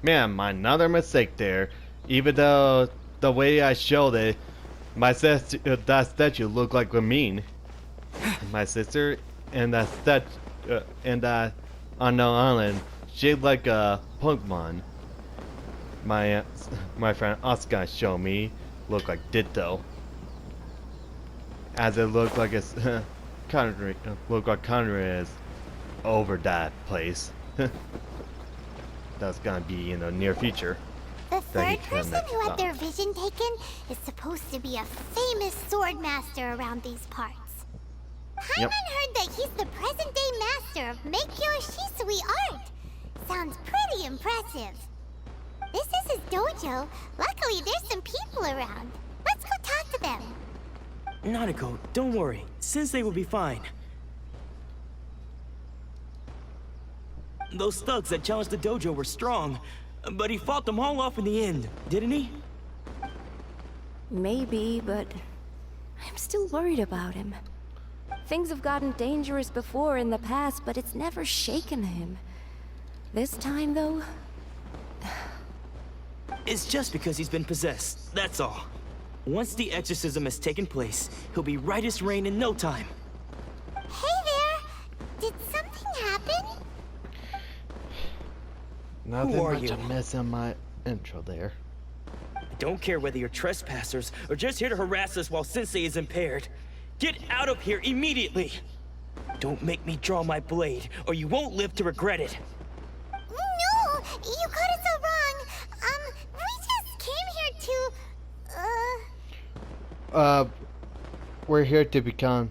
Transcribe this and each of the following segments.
Man, another mistake there. Even though the way I showed it, that statue looked like a mean. My sister and that unknown island, she like a Pokemon. My friend Oscar showed me looked like Ditto. As it looked like it's Conrad is over that place. That's gonna be in the near future. The third person who had their vision taken is supposed to be a famous sword master around these parts. Hyman heard that he's the present-day master of Make-Your Shisui art. Sounds pretty impressive. This is his dojo. Luckily, there's some people around. Let's go talk to them. Nanako, don't worry. Sensei will be fine. Those thugs that challenged the dojo were strong, but he fought them all off in the end, didn't he? Maybe, but I'm still worried about him. Things have gotten dangerous before in the past, but it's never shaken him. This time, though... It's just because he's been possessed, that's all. Once the exorcism has taken place, he'll be right as rain in no time. Hey there! Did something happen? Nothing Who are much you? a mess in my intro there. I don't care whether you're trespassers or just here to harass us while Sensei is impaired. Get out of here immediately! Don't make me draw my blade, or you won't live to regret it. No! You got it so wrong! We just came here to... We're here to become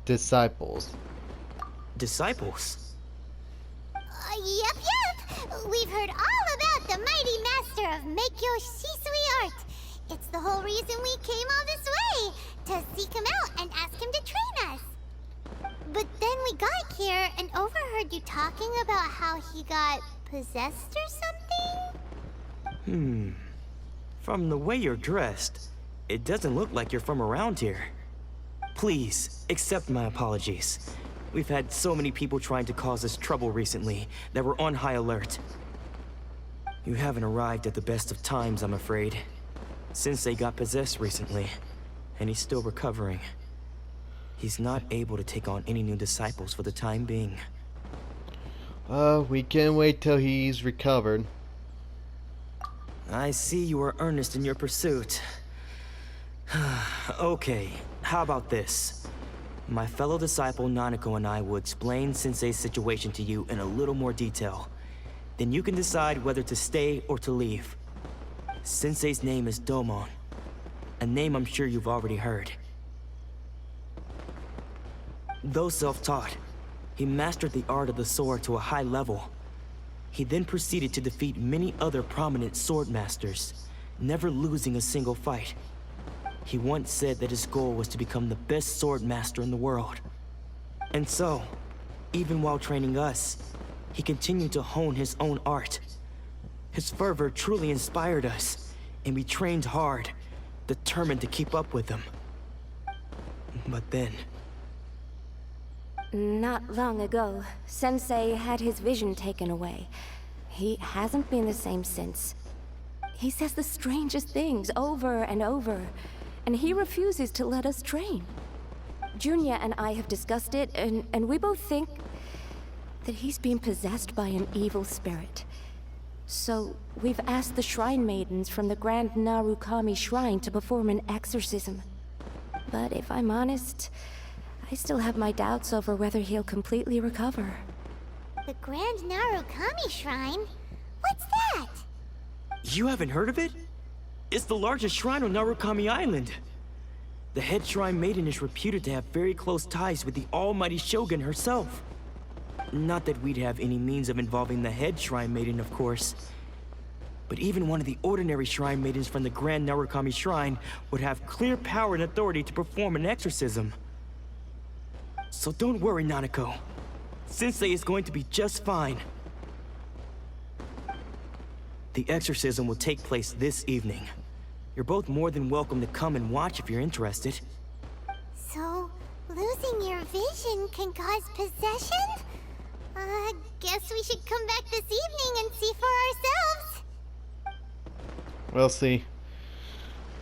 disciples. Disciples? Yep. We've heard all about the mighty master of Make-Your Shisui art. It's the whole reason we came all this way, to seek him out and ask him to train us. But then we got here and overheard you talking about how he got possessed or something? From the way you're dressed, it doesn't look like you're from around here. Please, accept my apologies. We've had so many people trying to cause us trouble recently that we're on high alert. You haven't arrived at the best of times, I'm afraid. Sensei got possessed recently, and he's still recovering. He's not able to take on any new disciples for the time being. We can't wait till he's recovered. I see you are earnest in your pursuit. Okay, how about this? My fellow disciple Nanako and I will explain Sensei's situation to you in a little more detail. Then you can decide whether to stay or to leave. Sensei's name is Domon, a name I'm sure you've already heard. Though self-taught, he mastered the art of the sword to a high level. He then proceeded to defeat many other prominent sword masters, never losing a single fight. He once said that his goal was to become the best sword master in the world. And so, even while training us, he continued to hone his own art. His fervor truly inspired us, and we trained hard, determined to keep up with him. But then... Not long ago, Sensei had his vision taken away. He hasn't been the same since. He says the strangest things over and over, and he refuses to let us train. Junya and I have discussed it, and we both think that he's being possessed by an evil spirit. So, we've asked the Shrine Maidens from the Grand Narukami Shrine to perform an exorcism. But if I'm honest, I still have my doubts over whether he'll completely recover. The Grand Narukami Shrine? What's that? You haven't heard of it? It's the largest shrine on Narukami Island. The head shrine maiden is reputed to have very close ties with the almighty Shogun herself. Not that we'd have any means of involving the head shrine maiden, of course. But even one of the ordinary shrine maidens from the Grand Narukami Shrine would have clear power and authority to perform an exorcism. So don't worry, Nanako. Sensei is going to be just fine. The exorcism will take place this evening. You're both more than welcome to come and watch if you're interested. So, losing your vision can cause possession? Guess we should come back this evening and see for ourselves. We'll see.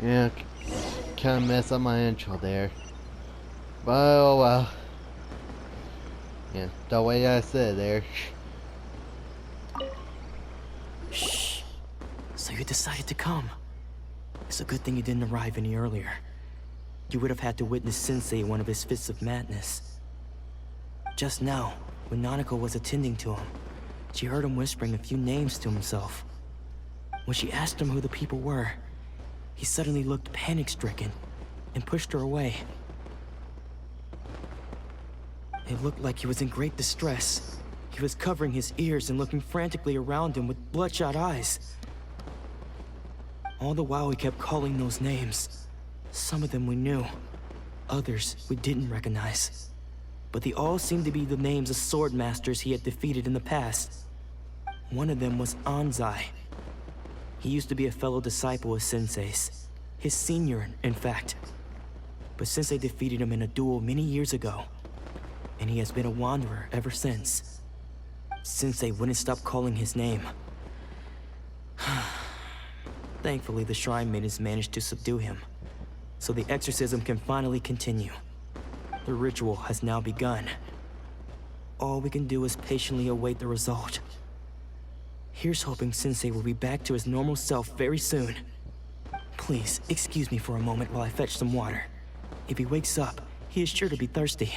Yeah, kind of messed up my intro there. But oh well. Yeah, the way I said there. Shh. So you decided to come. It's a good thing you didn't arrive any earlier. You would have had to witness Sensei in one of his fits of madness. Just now, when Nanako was attending to him, she heard him whispering a few names to himself. When she asked him who the people were, he suddenly looked panic-stricken and pushed her away. It looked like he was in great distress. He was covering his ears and looking frantically around him with bloodshot eyes. All the while he kept calling those names. Some of them we knew, others we didn't recognize. But they all seemed to be the names of sword masters he had defeated in the past. One of them was Anzai. He used to be a fellow disciple of Sensei's. His senior, in fact. But Sensei defeated him in a duel many years ago, and he has been a wanderer ever since. Sensei wouldn't stop calling his name. Thankfully, the Shrine Maidens managed to subdue him, so the exorcism can finally continue. The ritual has now begun. All we can do is patiently await the result. Here's hoping Sensei will be back to his normal self very soon. Please, excuse me for a moment while I fetch some water. If he wakes up, he is sure to be thirsty.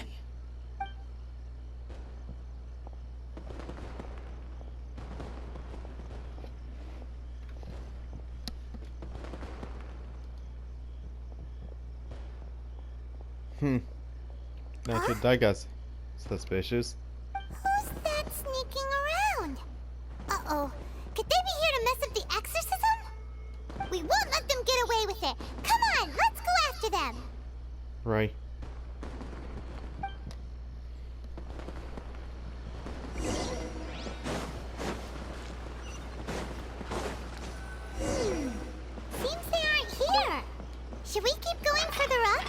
Actually, that guy's suspicious. Who's that sneaking around? Uh-oh. Could they be here to mess up the exorcism? We won't let them get away with it. Come on, let's go after them. Right. Seems they aren't here. Should we keep going further up?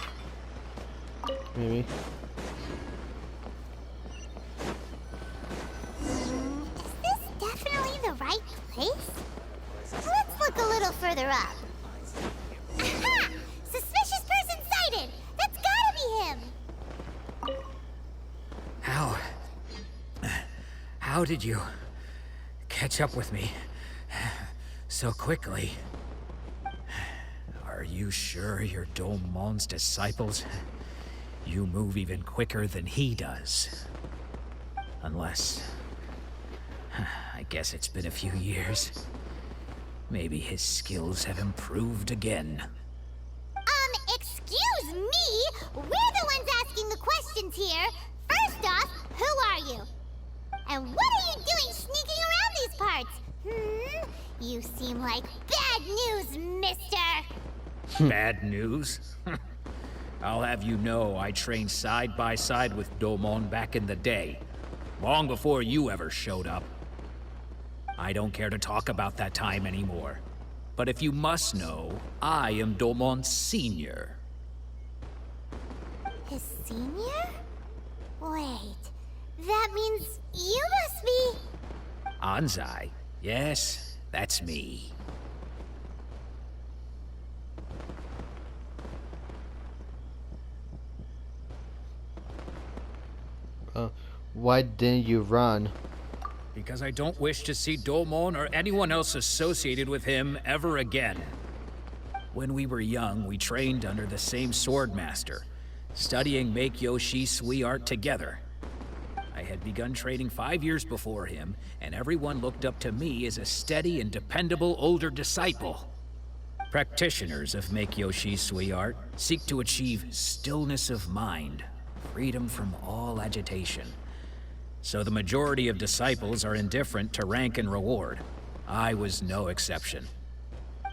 Maybe. Is this definitely the right place? Let's look a little further up. Aha! Suspicious person sighted! That's gotta be him! How did you catch up with me so quickly? Are you sure you're Domon's disciples? You move even quicker than he does. Unless... I guess it's been a few years. Maybe his skills have improved again. Excuse me? We're the ones asking the questions here. First off, who are you? And what are you doing sneaking around these parts? You seem like bad news, mister. Bad news? I'll have you know I trained side by side with Domon back in the day, long before you ever showed up. I don't care to talk about that time anymore. But if you must know, I am Domon's senior. His senior? Wait, that means you must be... Anzai? Yes, that's me. Why didn't you run? Because I don't wish to see Domon or anyone else associated with him ever again. When we were young, we trained under the same sword master, studying Make-Yoshi Sui art together. I had begun training 5 years before him, and everyone looked up to me as a steady and dependable older disciple. Practitioners of Make-Yoshi Sui art seek to achieve stillness of mind, freedom from all agitation. So the majority of disciples are indifferent to rank and reward. I was no exception.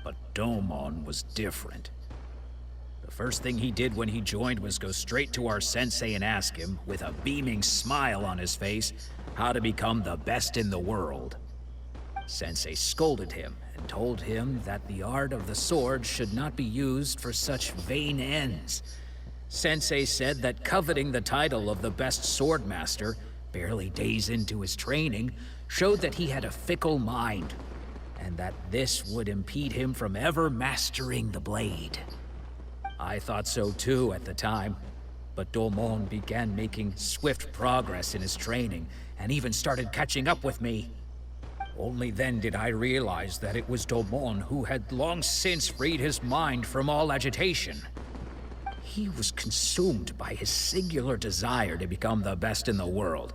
But Domon was different. The first thing he did when he joined was go straight to our sensei and ask him, with a beaming smile on his face, how to become the best in the world. Sensei scolded him and told him that the art of the sword should not be used for such vain ends. Sensei said that coveting the title of the best sword master, barely days into his training, showed that he had a fickle mind, and that this would impede him from ever mastering the blade. I thought so too at the time, but Domon began making swift progress in his training, and even started catching up with me. Only then did I realize that it was Domon who had long since freed his mind from all agitation. He was consumed by his singular desire to become the best in the world.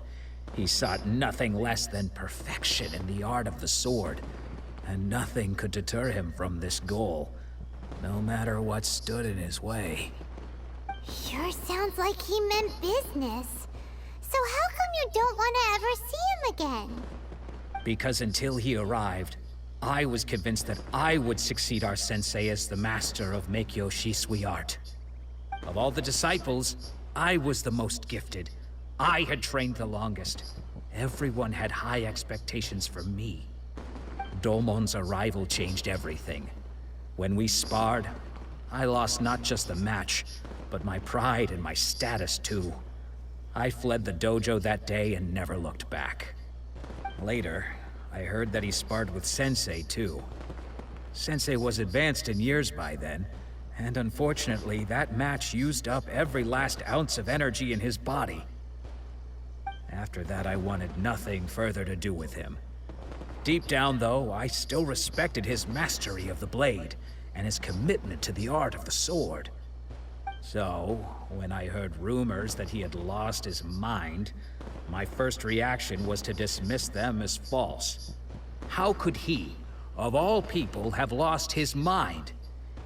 He sought nothing less than perfection in the art of the sword, and nothing could deter him from this goal, no matter what stood in his way. Sure sounds like he meant business. So how come you don't want to ever see him again? Because until he arrived, I was convinced that I would succeed our sensei as the master of Make-Yoshi Sui art. Of all the disciples, I was the most gifted. I had trained the longest. Everyone had high expectations for me. Domon's arrival changed everything. When we sparred, I lost not just the match, but my pride and my status too. I fled the dojo that day and never looked back. Later, I heard that he sparred with Sensei too. Sensei was advanced in years by then, and unfortunately that match used up every last ounce of energy in his body. After that, I wanted nothing further to do with him. Deep down, though, I still respected his mastery of the blade, and his commitment to the art of the sword. So, when I heard rumors that he had lost his mind, my first reaction was to dismiss them as false. How could he, of all people, have lost his mind?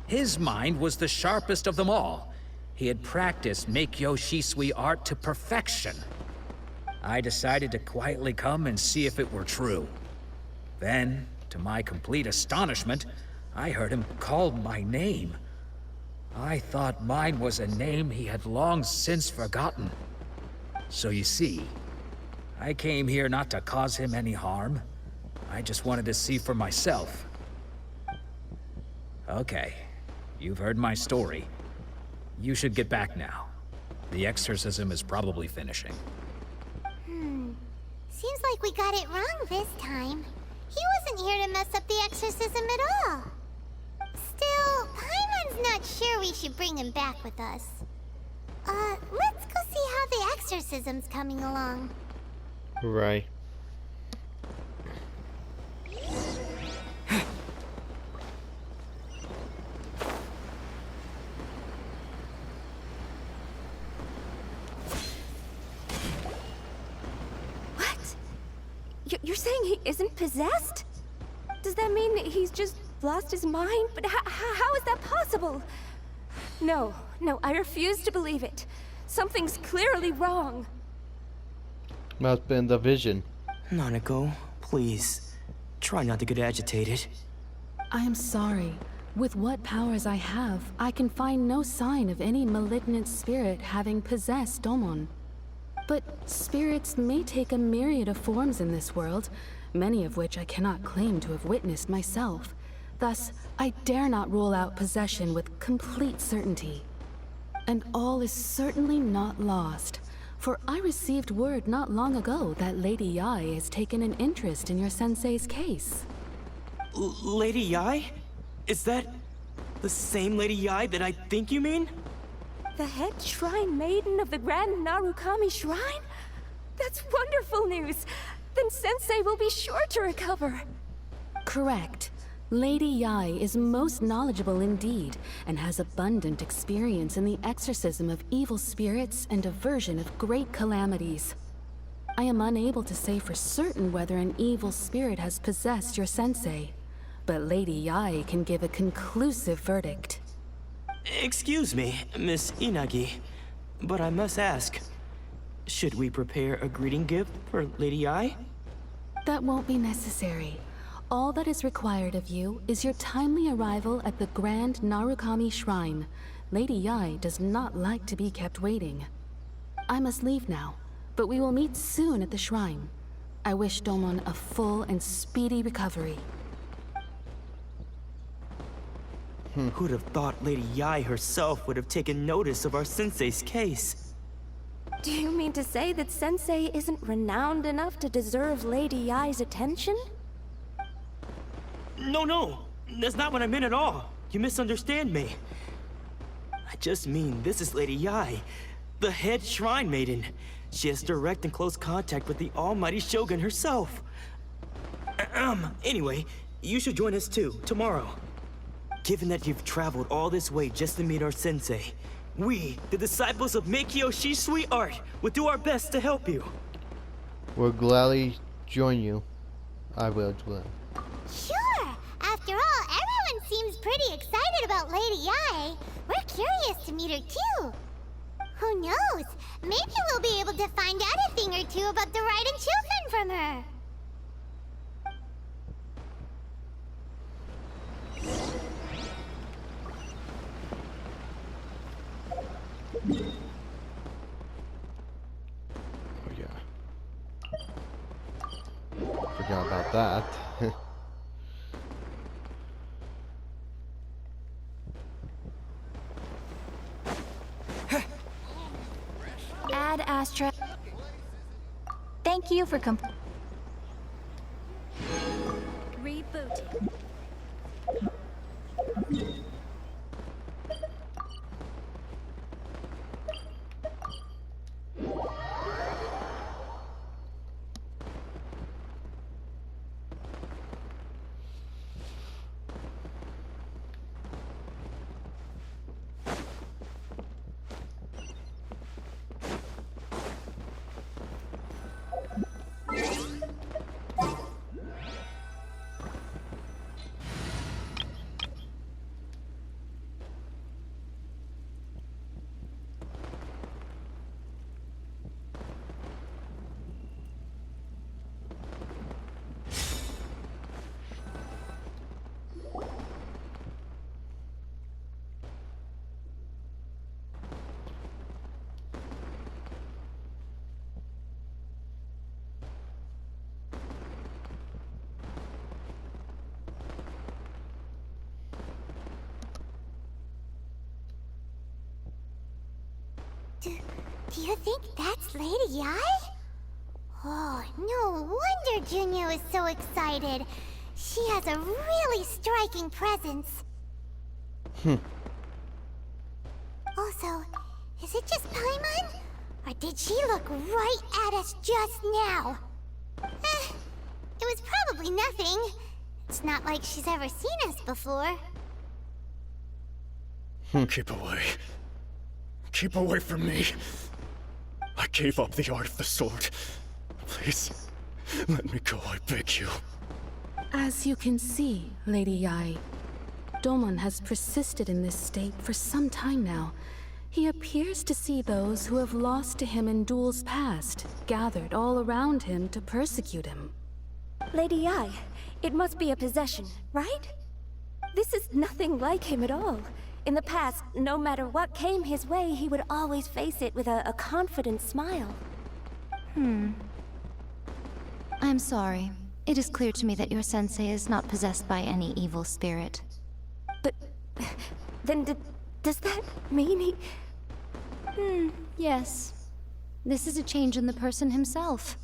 His mind was the sharpest of them all. He had practiced Make-Yoshi Sui art to perfection. I decided to quietly come and see if it were true. Then, to my complete astonishment, I heard him call my name. I thought mine was a name he had long since forgotten. So you see, I came here not to cause him any harm. I just wanted to see for myself. Okay, you've heard my story. You should get back now. The exorcism is probably finishing. Seems like we got it wrong this time. He wasn't here to mess up the exorcism at all. Still, Paimon's not sure we should bring him back with us. Let's go see how the exorcism's coming along. Right. You're saying he isn't possessed? Does that mean he's just lost his mind? But how is that possible? No, I refuse to believe it. Something's clearly wrong. Must have been the vision. Nanako, please, try not to get agitated. I am sorry. With what powers I have, I can find no sign of any malignant spirit having possessed Domon. But spirits may take a myriad of forms in this world, many of which I cannot claim to have witnessed myself. Thus, I dare not rule out possession with complete certainty. And all is certainly not lost, for I received word not long ago that Lady Yae has taken an interest in your sensei's case. Lady Yae? Is that the same Lady Yae that I think you mean? The head shrine maiden of the Grand Narukami Shrine? That's wonderful news! Then Sensei will be sure to recover. Correct. Lady Yai is most knowledgeable indeed, and has abundant experience in the exorcism of evil spirits and aversion of great calamities. I am unable to say for certain whether an evil spirit has possessed your sensei, but Lady Yai can give a conclusive verdict. Excuse me, Miss Inagi, but I must ask, should we prepare a greeting gift for Lady Yai? That won't be necessary. All that is required of you is your timely arrival at the Grand Narukami Shrine. Lady Yai does not like to be kept waiting. I must leave now, but we will meet soon at the shrine. I wish Domon a full and speedy recovery. Who'd have thought Lady Yai herself would have taken notice of our sensei's case? Do you mean to say that Sensei isn't renowned enough to deserve Lady Yai's attention? No, that's not what I meant at all. You misunderstand me. I just mean this is Lady Yai, the head shrine maiden. She has direct and close contact with the almighty Shogun herself. Anyway, you should join us too, tomorrow. Given that you've traveled all this way just to meet our sensei, we, the disciples of Meikyo Shisui Art, will do our best to help you. We'll gladly join you. I will, Glenn. Sure! After all, everyone seems pretty excited about Lady Yai. We're curious to meet her too. Who knows? Maybe we'll be able to find out a thing or two about the Raiden children from her. Oh yeah. Forgot about that. Ad Astra. Thank you for Rebooting. Do you think that's Lady Yai? Oh, no wonder Junya was so excited. She has a really striking presence. Also, is it just Paimon? Or did she look right at us just now? It was probably nothing. It's not like she's ever seen us before. Keep away. Keep away from me. I gave up the art of the sword. Please, let me go, I beg you. As you can see, Lady Yai, Domon has persisted in this state for some time now. He appears to see those who have lost to him in duels past, gathered all around him to persecute him. Lady Yai, it must be a possession, right? This is nothing like him at all. In the past, no matter what came his way, he would always face it with a confident smile. I'm sorry. It is clear to me that your sensei is not possessed by any evil spirit. But then does that mean he... Yes. This is a change in the person himself.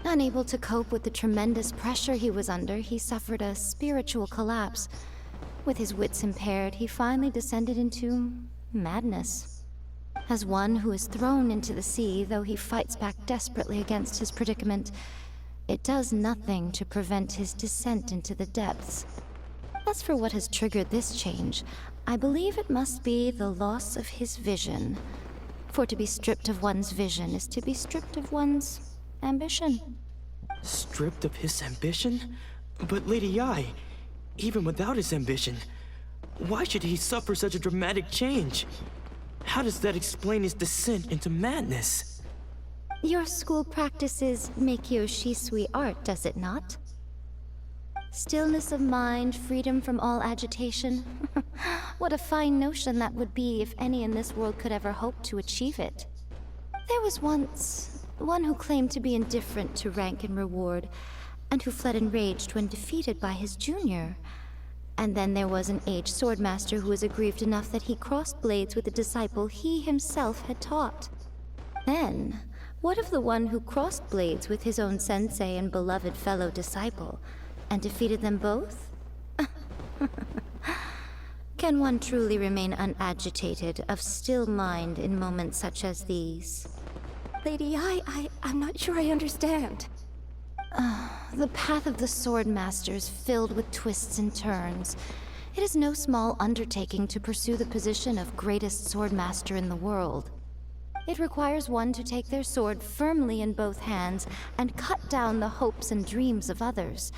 Unable to cope with the tremendous pressure he was under, he suffered a spiritual collapse. With his wits impaired, he finally descended into madness. As one who is thrown into the sea, though he fights back desperately against his predicament, it does nothing to prevent his descent into the depths. As for what has triggered this change, I believe it must be the loss of his vision. For to be stripped of one's vision is to be stripped of one's ambition. Stripped of his ambition? But Lady Yi, even without his ambition, why should he suffer such a dramatic change? How does that explain his descent into madness? Your school practices Meikyo Shisui art, does it not? Stillness of mind, freedom from all agitation. What a fine notion that would be if any in this world could ever hope to achieve it. There was once one who claimed to be indifferent to rank and reward, and who fled enraged when defeated by his junior. And then there was an aged swordmaster who was aggrieved enough that he crossed blades with a disciple he himself had taught. Then, what of the one who crossed blades with his own sensei and beloved fellow disciple, and defeated them both? Can one truly remain unagitated, of still mind in moments such as these? Lady, I'm not sure I understand. The path of the Swordmaster is filled with twists and turns. It is no small undertaking to pursue the position of greatest Swordmaster in the world. It requires one to take their sword firmly in both hands and cut down the hopes and dreams of others,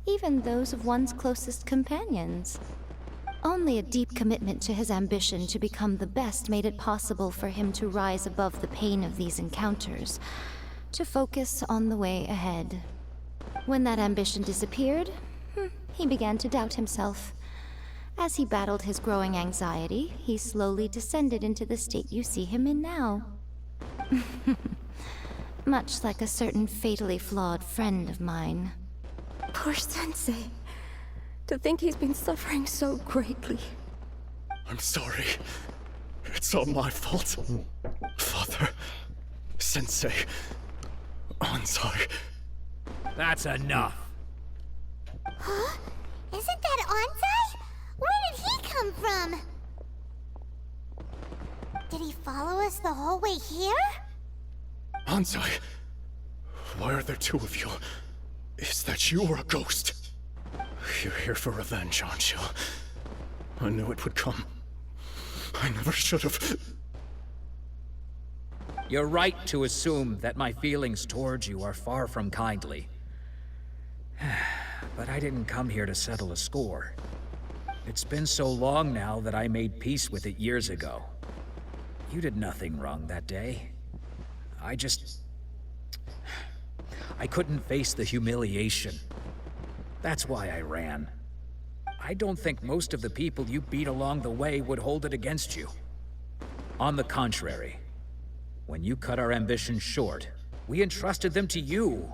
even those of one's closest companions. Only a deep commitment to his ambition to become the best made it possible for him to rise above the pain of these encounters, to focus on the way ahead. When that ambition disappeared, he began to doubt himself. As he battled his growing anxiety, he slowly descended into the state you see him in now. Much like a certain fatally flawed friend of mine. Poor Sensei. To think he's been suffering so greatly. I'm sorry. It's all my fault. Father, Sensei, Ansai. That's enough. Huh? Isn't that Ansai? Where did he come from? Did he follow us the whole way here? Ansai, why are there two of you? Is that you or a ghost? You're here for revenge, aren't you? I knew it would come. I never should have. You're right to assume that my feelings towards you are far from kindly. But I didn't come here to settle a score. It's been so long now that I made peace with it years ago. You did nothing wrong that day. I couldn't face the humiliation. That's why I ran. I don't think most of the people you beat along the way would hold it against you. On the contrary, when you cut our ambitions short, we entrusted them to you,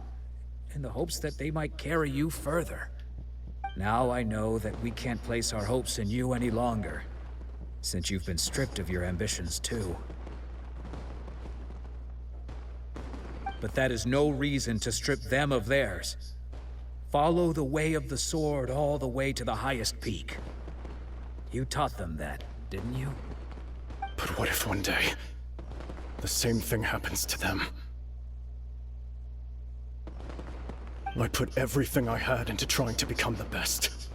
in the hopes that they might carry you further. Now I know that we can't place our hopes in you any longer, since you've been stripped of your ambitions too. But that is no reason to strip them of theirs. Follow the way of the sword all the way to the highest peak. You taught them that, didn't you? But what if one day, the same thing happens to them? I put everything I had into trying to become the best.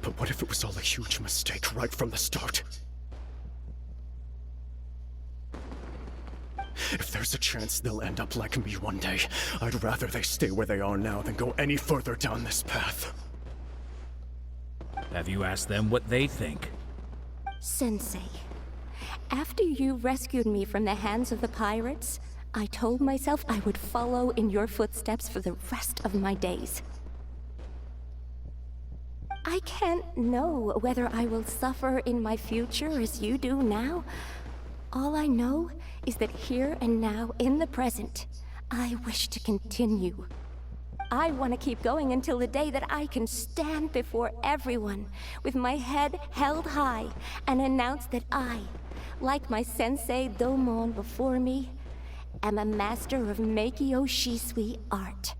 But what if it was all a huge mistake right from the start? If there's a chance they'll end up like me one day, I'd rather they stay where they are now than go any further down this path. Have you asked them what they think? Sensei, after you rescued me from the hands of the pirates, I told myself I would follow in your footsteps for the rest of my days. I can't know whether I will suffer in my future as you do now. All I know is that here and now, in the present, I wish to continue. I want to keep going until the day that I can stand before everyone with my head held high and announce that I, like my sensei Domon before me, am a master of Meikyo Shisui art.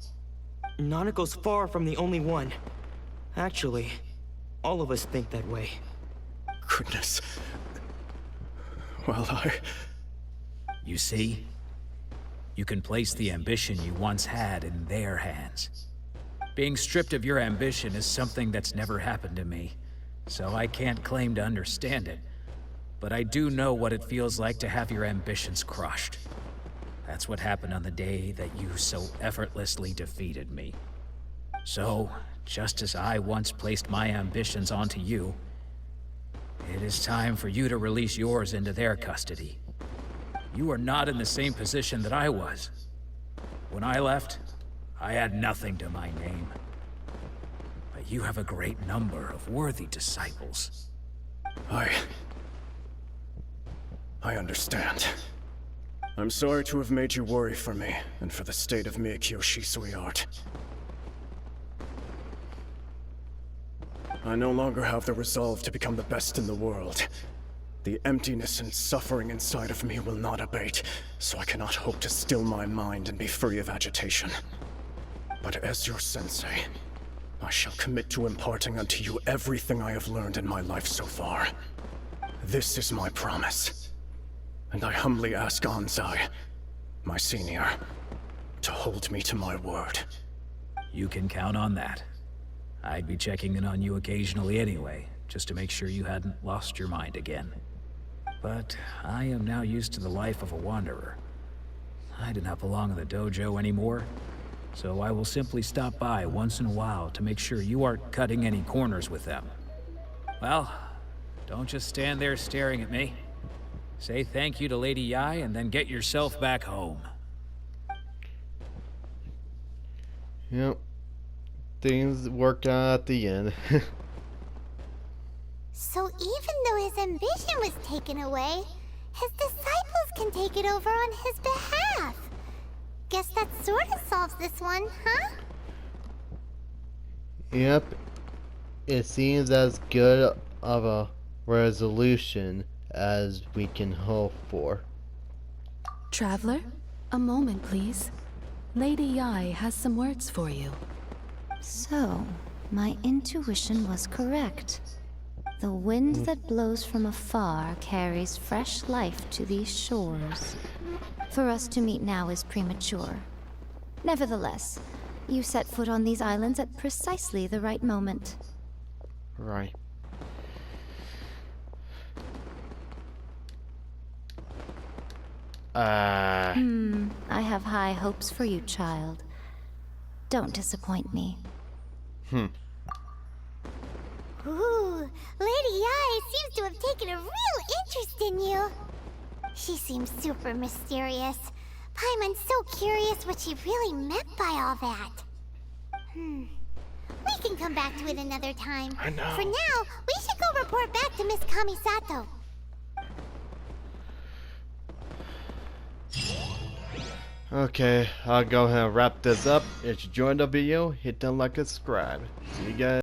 Nanako's far from the only one. Actually, all of us think that way. Goodness. Well, You see? You can place the ambition you once had in their hands. Being stripped of your ambition is something that's never happened to me, so I can't claim to understand it. But I do know what it feels like to have your ambitions crushed. That's what happened on the day that you so effortlessly defeated me. So, just as I once placed my ambitions onto you, it is time for you to release yours into their custody. You are not in the same position that I was. When I left, I had nothing to my name. But you have a great number of worthy disciples. I understand. I'm sorry to have made you worry for me, and for the state of Miyakyo Shisui art. I no longer have the resolve to become the best in the world. The emptiness and suffering inside of me will not abate, so I cannot hope to still my mind and be free of agitation. But as your sensei, I shall commit to imparting unto you everything I have learned in my life so far. This is my promise. And I humbly ask Anzai, my senior, to hold me to my word. You can count on that. I'd be checking in on you occasionally anyway, just to make sure you hadn't lost your mind again. But I am now used to the life of a wanderer. I do not belong in the dojo anymore, so I will simply stop by once in a while to make sure you aren't cutting any corners with them. Well, don't just stand there staring at me. Say thank you to Lady Yai and then get yourself back home. Yep. Things work out at the end. So even though his ambition was taken away, his disciples can take it over on his behalf. Guess that sort of solves this one, huh? Yep. It seems as good of a resolution as we can hope for. Traveler, a moment, please. Lady Yai has some words for you. So, my intuition was correct. The wind that blows from afar carries fresh life to these shores. For us to meet now is premature. Nevertheless, you set foot on these islands at precisely the right moment. Right. I have high hopes for you, child. Don't disappoint me. Ooh, Lady Yai seems to have taken a real interest in you. She seems super mysterious. Paimon's so curious what she really meant by all that. We can come back to it another time. I know. For now, we should go report back to Miss Kamisato. Okay, I'll go ahead and wrap this up. If you enjoyed the video, hit the like and subscribe. See you guys.